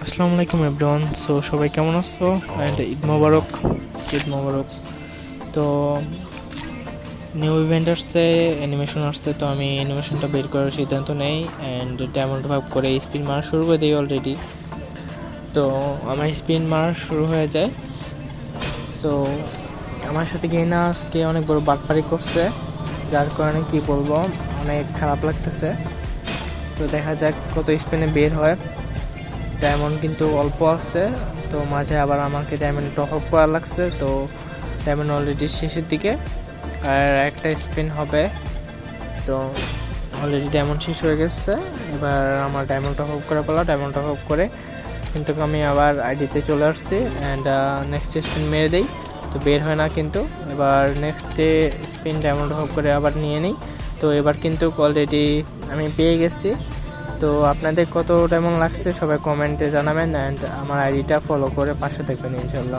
আসসালামু আলাইকুম everyone. So সবাই কেমন আছো? অ্যান্ড ঈদ মোবারক। ঈদ মোবারক। তো নিউ ইভেন্ট আসছে, অ্যানিমেশন আসছে, তো আমি অ্যানিমেশনটা বের করার সিদ্ধান্ত নেই অ্যান্ড ডায়মন্ড ভাগ করে স্পিন মারা শুরু করে দিই অলরেডি। তো আমার স্পিন মারা শুরু হয়ে যায়। সো আমার সাথে গেনা আজকে অনেক বড় বাটপারি করছে, যার কারণে কি বলবো, অনেক খারাপ লাগতেছে। তো দেখা যাক কত স্পিনে বের হয়। ডায়মন্ড কিন্তু অল্প আছে, তো মাঝে আবার আমাকে ডায়মন্ড টপ আপ করা লাগছে। তো ডায়মন্ড অলরেডি শেষের দিকে, আর একটা স্পিন হবে। তো অলরেডি ডায়মন্ড শেষ হয়ে গেছে। এবার আমার ডায়মন্ড টপ আপ করা পালা। ডায়মন্ড টপ আপ করে কিন্তু আমি আবার আইডিতে চলে আসছি অ্যান্ড নেক্সট স্পিন মেরে দিই, তো বের হয় না কিন্তু। এবার next spin diamond top up করে আবার নিয়ে নিই। তো এবার কিন্তু অলরেডি আমি পেয়ে গেছি। তো আপনাদের কত ডায়মন্ড লাগছে সবাই কমেন্টে জানাবেন অ্যান্ড আমার আইডিটা ফলো করে পাশে থাকবেন ইনশাল্লাহ।